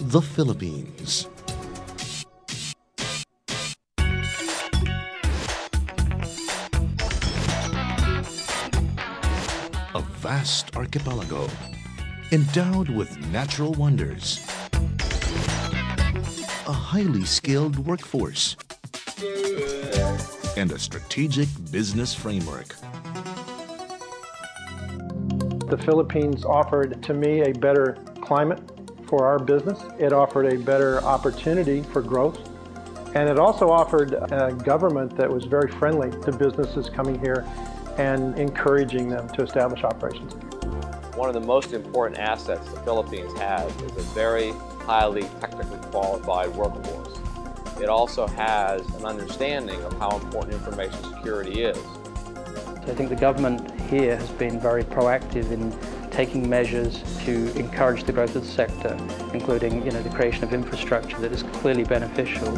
the Philippines. A vast archipelago endowed with natural wonders, a highly skilled workforce, and a strategic business framework. The Philippines offered to me a better climate for our business. It offered a better opportunity for growth. And it also offered a government that was very friendly to businesses coming here and encouraging them to establish operations. One of the most important assets the Philippines has is a very highly technically qualified workforce. It also has an understanding of how important information security is. I think the government here has been very proactive in taking measures to encourage the growth of the sector, including the creation of infrastructure that is clearly beneficial.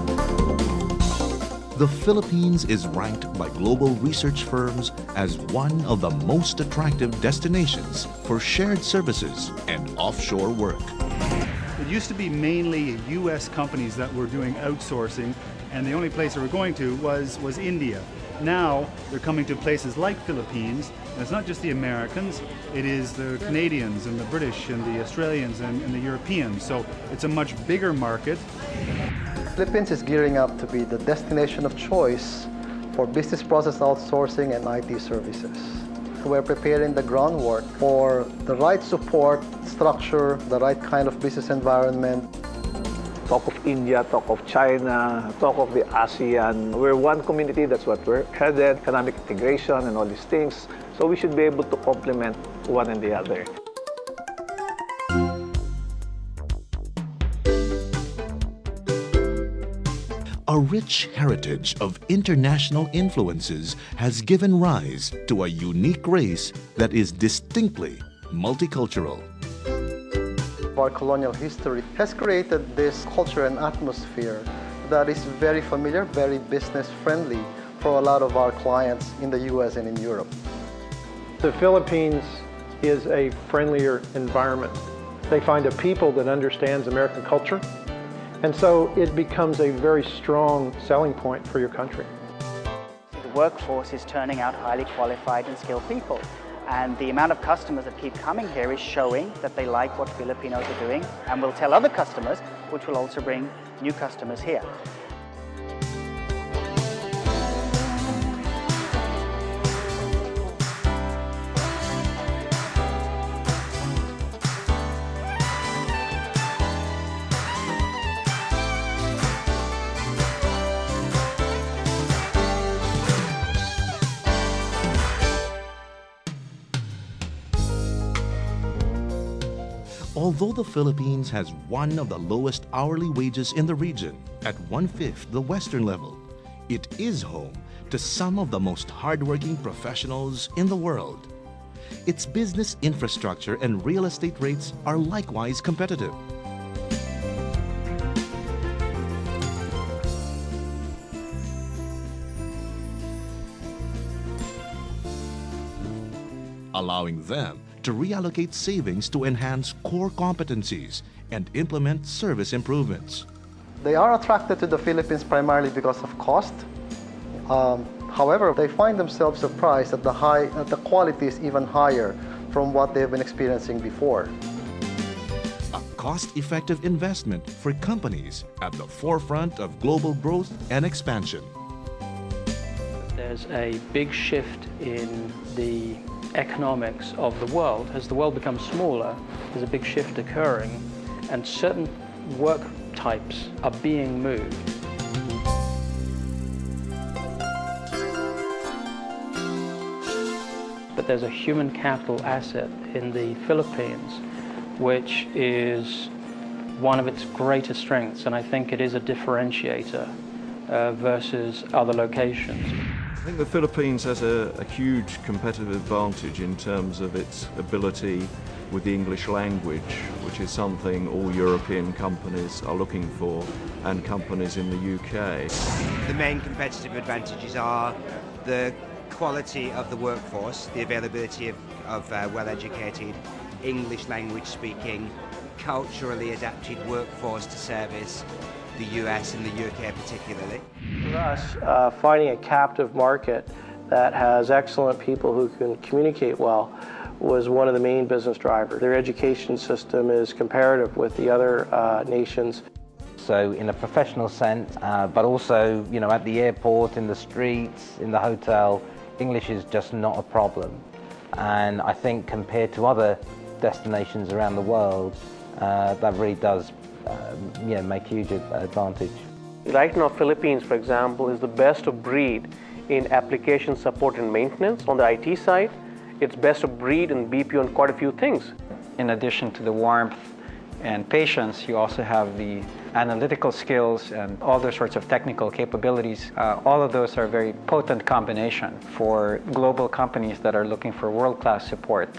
The Philippines is ranked by global research firms as one of the most attractive destinations for shared services and offshore work. It used to be mainly U.S. companies that were doing outsourcing, and the only place they were going to was India. Now they're coming to places like Philippines, and it's not just the Americans, it is the Canadians and the British and the Australians and the Europeans, so it's a much bigger market. Philippines is gearing up to be the destination of choice for business process outsourcing and IT services. We're preparing the groundwork for the right support structure, the right kind of business environment. Talk of India, talk of China, talk of the ASEAN. We're one community, that's what we're headed, economic integration and all these things. So we should be able to complement one and the other. A rich heritage of international influences has given rise to a unique race that is distinctly multicultural. Our colonial history has created this culture and atmosphere that is very familiar, very business friendly for a lot of our clients in the US and in Europe. The Philippines is a friendlier environment. They find a people that understands American culture, and so it becomes a very strong selling point for your country. The workforce is turning out highly qualified and skilled people. And the amount of customers that keep coming here is showing that they like what Filipinos are doing, and will tell other customers, which will also bring new customers here. Although the Philippines has one of the lowest hourly wages in the region, at 1/5 the Western level, it is home to some of the most hardworking professionals in the world. Its business infrastructure and real estate rates are likewise competitive. Allowing them to reallocate savings to enhance core competencies and implement service improvements. They are attracted to the Philippines primarily because of cost. However, they find themselves surprised that the quality is even higher from what they've been experiencing before. A cost-effective investment for companies at the forefront of global growth and expansion. There's a big shift in the economics of the world. As the world becomes smaller, there's a big shift occurring, and certain work types are being moved. But there's a human capital asset in the Philippines which is one of its greatest strengths, and I think it is a differentiator versus other locations. I think the Philippines has a huge competitive advantage in terms of its ability with the English language, which is something all European companies are looking for, and companies in the UK. The main competitive advantages are the quality of the workforce, the availability of well-educated English language speaking culturally adapted workforce to service the US and the UK particularly. For us, finding a captive market that has excellent people who can communicate well was one of the main business drivers. Their education system is comparative with the other nations. So in a professional sense, but also, you know, at the airport, in the streets, in the hotel, English is just not a problem. And I think compared to other destinations around the world, that really does make huge advantage. Right now, Philippines, for example, is the best of breed in application support and maintenance. On the IT side, it's best of breed in BPO and quite a few things. In addition to the warmth and patience, you also have the analytical skills and all those sorts of technical capabilities. All of those are a very potent combination for global companies that are looking for world-class support.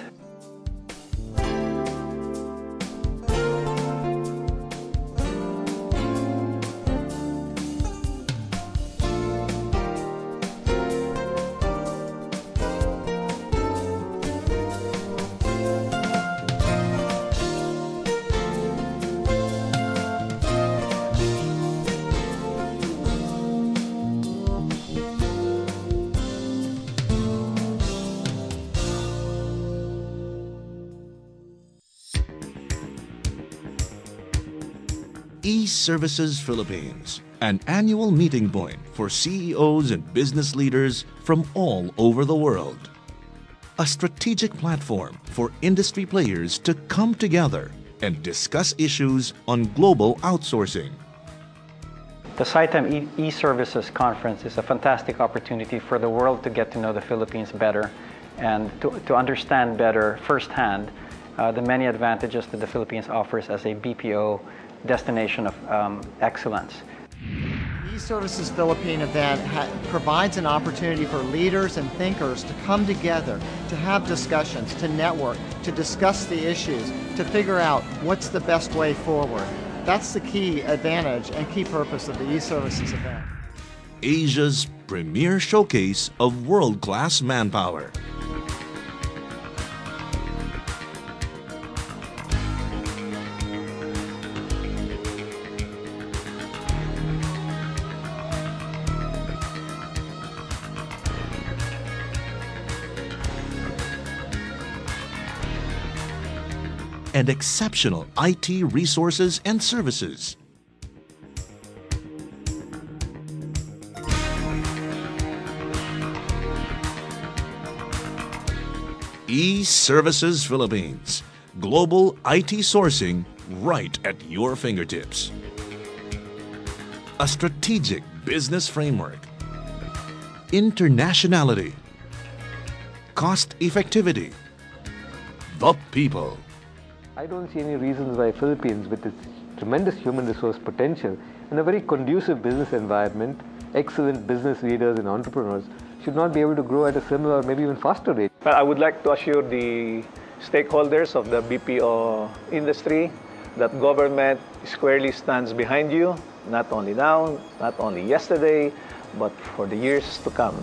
E-Services Philippines, an annual meeting point for CEOs and business leaders from all over the world. A strategic platform for industry players to come together and discuss issues on global outsourcing. The SciTime E-Services Conference is a fantastic opportunity for the world to get to know the Philippines better and to understand better firsthand the many advantages that the Philippines offers as a BPO destination of excellence. The E-Services Philippine event provides an opportunity for leaders and thinkers to come together, to have discussions, to network, to discuss the issues, to figure out what's the best way forward. That's the key advantage and key purpose of the E-Services event. Asia's premier showcase of world-class manpower. And exceptional IT resources and services. E-Services Philippines. Global IT sourcing right at your fingertips. A strategic business framework. Internationality. Cost effectivity. The people. I don't see any reasons why Philippines, with its tremendous human resource potential and a very conducive business environment, excellent business leaders and entrepreneurs, should not be able to grow at a similar or maybe even faster rate. But I would like to assure the stakeholders of the BPO industry that government squarely stands behind you, not only now, not only yesterday, but for the years to come.